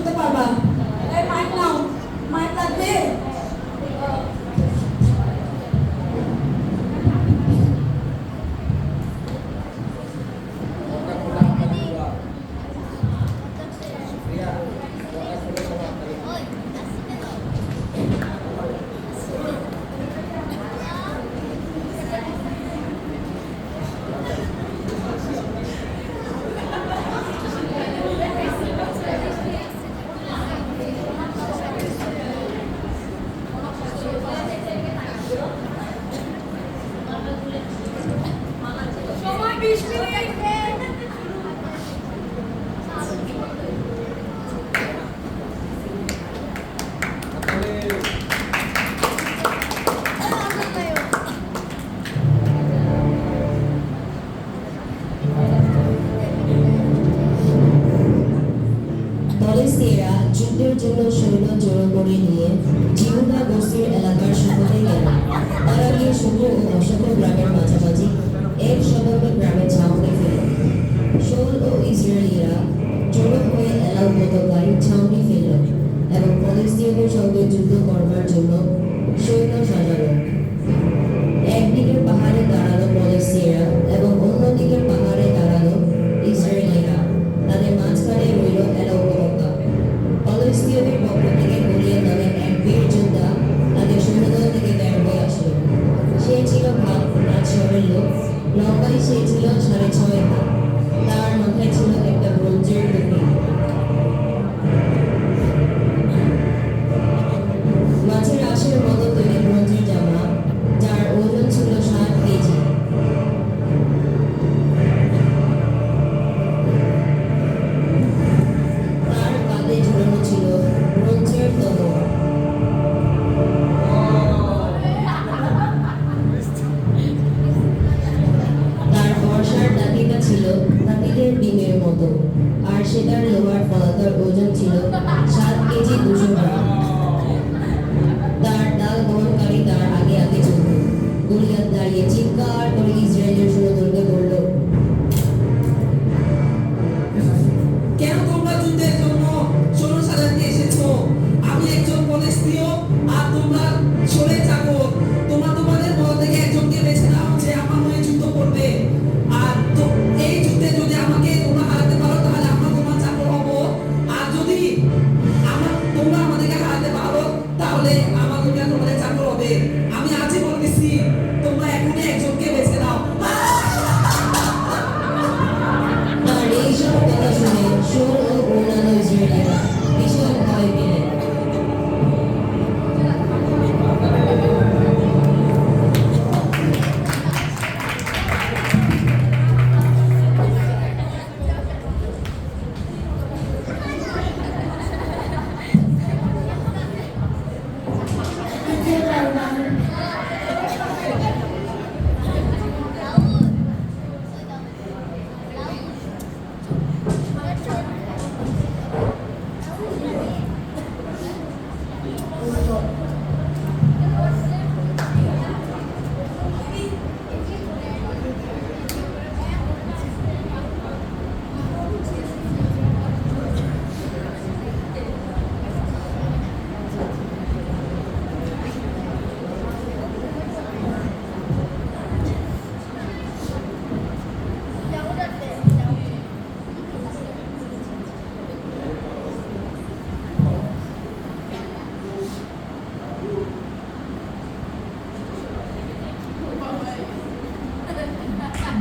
করতে পারবা। এই মাইক নাও, মাইক লাগবে। ফিলিস্তিনিরা যুদ্ধের জন্য সৈন্য জড়ো করে নিয়ে জিহুদা বস্তির এলাকার শহরে গেল। তারা গিয়ে শুভ ও অশুভ গ্রামের মাঝামাঝি এক সমগ্র গ্রামে ছাউনি ফেল। শৌল ও ইসরায়েলিরা জড়ো হয়ে এলাও পতাকায় ছাউনি ফেলল এবং ফিলিস্তিনিদের সঙ্গে যুদ্ধ করবার জন্য সৈন্য সাজালো। একদিকের পাহাড়ে দাঁড়ালো ফিলিস্তিনিরা এবং অন্যদিকের পাহাড়ে দাঁড়ালো ইসরায়েলিরা। তাদের মাঝখানে রইল এলাও পতাকা। ফিলিস্তিনিদের পক্ষ থেকে গলিয়াত নামে এক বীর যোদ্ধা তাদের সৈন্যদল থেকে বের হয়ে আসলো। সে ছিল ভাত শহরের লোক, লম্বায় সে ছিল 6.5 হাত। তার মাথায় ছিল একটা ব্রোঞ্জের টুপি, মাছের আঁশের মতো তৈরি ব্রোঞ্জের জামা, যার ওজন ছিল 7 কেজি। তার কাঁধে ঝুলানো ছিল ব্রোঞ্জের তলোয়ার। তার বর্ষার লাঠিটা ছিল হাতিদের ডিমের মতো, আর সেটার লোহার ফলাতার ওজন ছিল 7 কেজি 200 গ্রাম। তার ডাল বহনকারী তার আগে আগে চলত। গলিয়াত দাঁড়িয়ে চিৎকার করে ইসরায়েলের সৈন্যদলকে বলল, কেন তোমরা যুদ্ধের জন্য সৈন্য সাজাতে এসেছো? আমি একজন ফিলিস্তীয় আর তোমরা সরে যাবো। তোমরা তোমাদের মধ্য থেকে একজনকে বেছে নাও যে আমার হয়ে যুদ্ধ করবে। আর তো এই যুদ্ধে যদি আমাকে তোমরা হারাতে পারো তাহলে আমরা তোমার চাকর হব। আর যদি তোমরা আমাদেরকে হারাতে পারো তাহলে আমাদেরকে তোমাদের চাকর হবে। আমি আজই বলতেছি তোমরা এখনই একজনকে বেছে নাও। তার এইসব কথা শুনে শৌল ও অন্যান্য ইসরায়েলীরা ভীষণ ভয় পেলেন।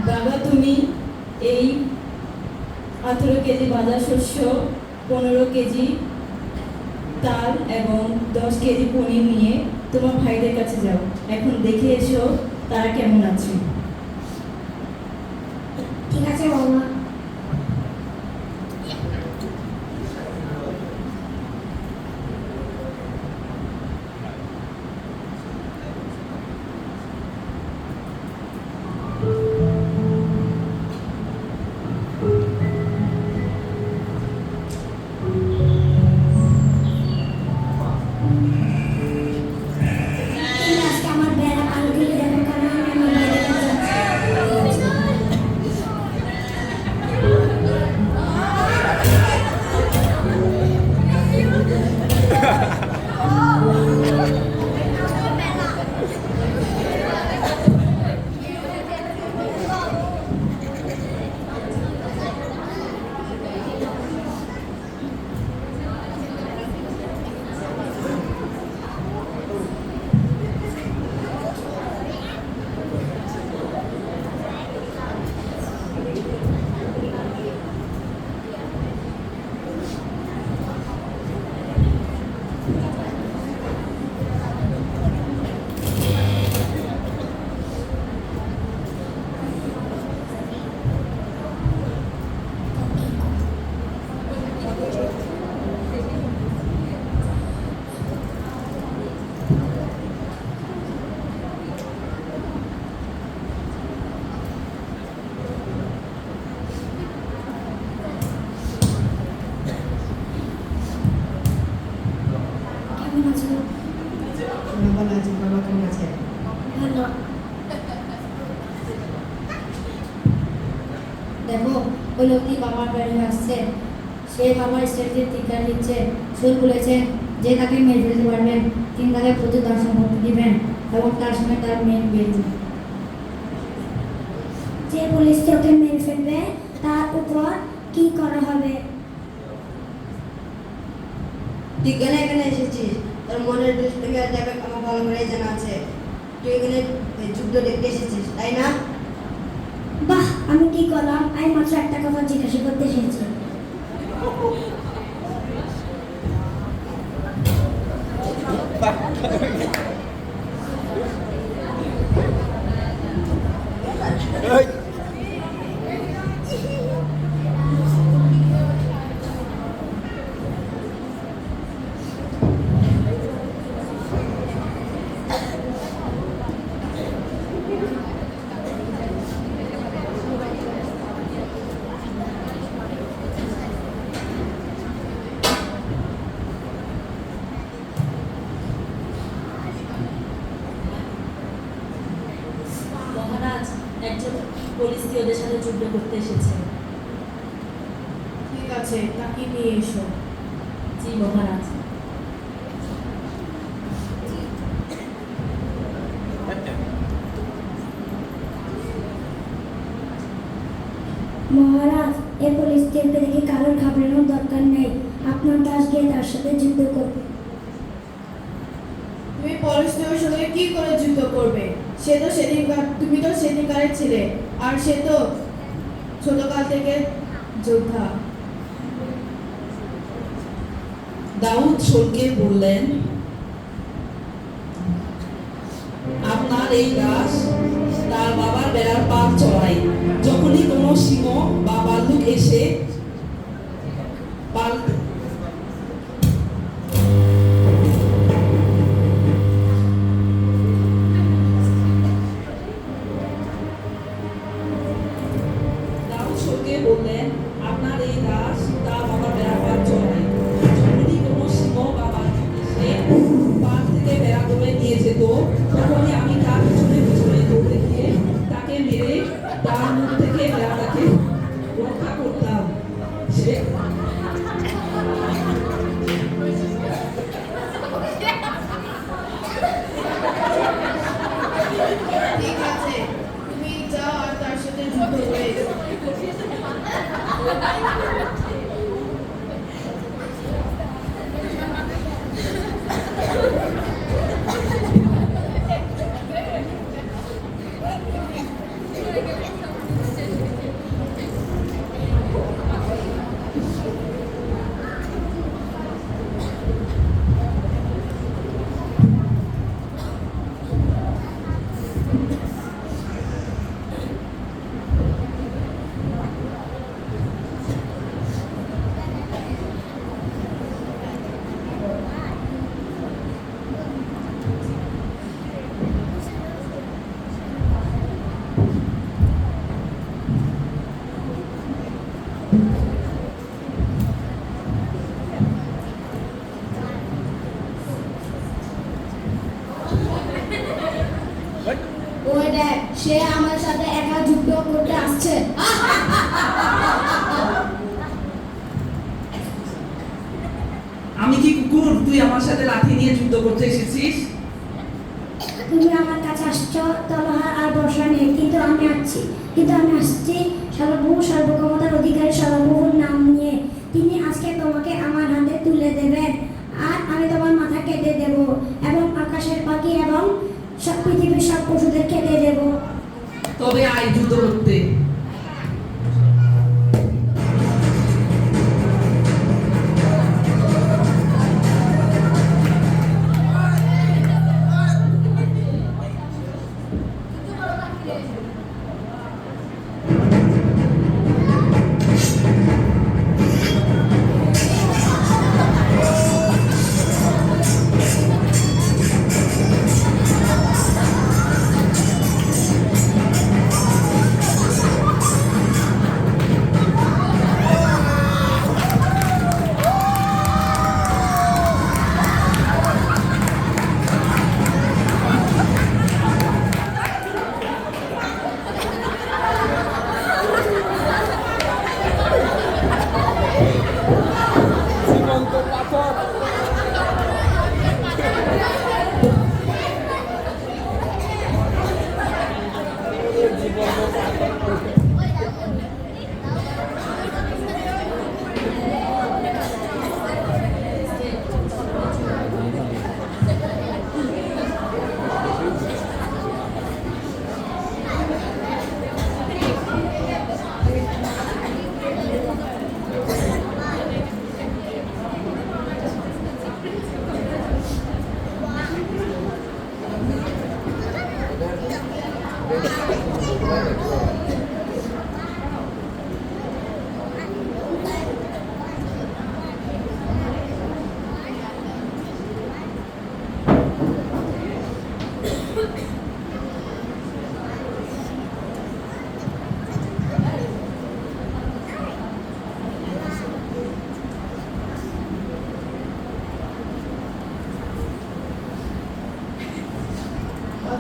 বাবা, তুমি এই 18 কেজি ভাজা শস্য, 15 কেজি তাল এবং 10 কেজি পনির নিয়ে তোমার ভাইদের কাছে যাও। এখন দেখে এসো তারা কেমন আছে। ঠিক আছে বাবা। আছো? ভালো আছি, বাবা কেমন আছে? ভালো। দেখো ওই লোকটি বাবার বাড়ি আসছে, সে বাবার স্ত্রীকে টিকা দিচ্ছে। সুর বলেছেন যে তাকে মেরে ফেলতে পারবেন তিনি তাকে প্রচুর ধন সম্পত্তি দিবেন এবং তার সঙ্গে তার মেয়ের বিয়ে দিবেন। যে পুলিশ তোকে মেরে ফেলবে তার উপর কি করা হবে? তুই কেন এখানে এসেছিস? তোর মনের দুষ্টুমি আর যাবে আমার ভালো করে জানা আছে। তুই এখানে যুদ্ধ দেখতে এসেছিস, তাই না? বাহ, আমি কি করলাম? আমি মাত্র একটা কথা জিজ্ঞাসা করতে এসেছি। মহারাজ, একজন পুলিশকে ওদের সাথে যুদ্ধ করতে এসেছে। ঠিক আছে, তাকে নিয়ে এসো। জি মহারাজ। মহারাজ, এই পুলিশকে দেখে কারোর ঘাবড়ানোর দরকার নেই। আপনার দাস গিয়ে তার সাথে যুদ্ধ করবে। তুমি পরস্পরের সঙ্গে কি করে যুদ্ধ করবে? সে তো সেদিনকার, তুমি তো সেদিনকারের ছিলে, আর সে তো ছোটকাল থেকে যোদ্ধা। দাউদ শোলকে বললেন, আপনার এই দাস তার বাবার বেড়ার পাল চড়ায়। যখনই কোনো সিংহ বা ভাল্লুক এসে পাল দাউদ শোলকে বললেন, আপনার এই দাস তার বাবার বেড়ার পাল চড়ায়। যখনই কোনো সিংহ বা ভাল্লুক এসে পাল থেকে বেড়া ধরে নিয়ে যেত, তখনই আমি তার পিছনে পিছনে দৌড়ে গিয়ে তাকে মেরে তার মুখ থেকে বেড়াটাকে রক্ষা করতাম। সে ঠিক আছে, তুমি যাও আর তার সাথে যুদ্ধ করে এসো। ওই দেখ, সে আমার সাথে একা যুদ্ধ করতে আসছে। আমি কি কুকুর তুই আমার সাথে লাঠি নিয়ে যুদ্ধ করতে এসেছিস? তুমি আমার কাছে আসছো তলোয়ার আর বর্ষা নিয়ে, কিন্তু আমি আসছি সর্বক্ষমতার অধিকারী সর্বপ্রভুর নাম নিয়ে। তিনি আজকে তোমাকে আমার হাতে তুলে দেবেন, আর আমি তোমার মাথা কেটে দেব এবং আকাশের পাখি এবং সব পৃথিবীর সব পশুদের কেটে দেব। তবে আয় যুদ্ধ করতে।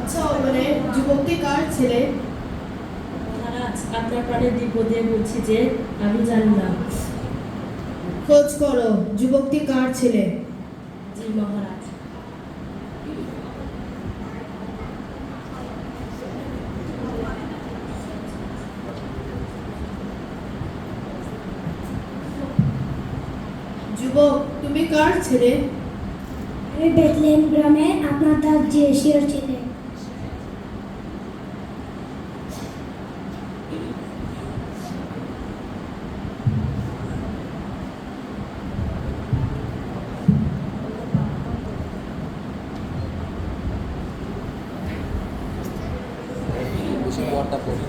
আচ্ছা মানে যুবকটি কার ছেলে? মহারাজ, আপনার প্রাণের বিপদে বলছি যে আমি জানি না। খোঁজ করো, যুবকটি কার ছেলে? জি মহারাজ। যুবক, তুমি কার ছেলে? আমি বেথলেহেম গ্রামে আপনার দাস জেসির ছেলে। বসে পড়টা পড়ি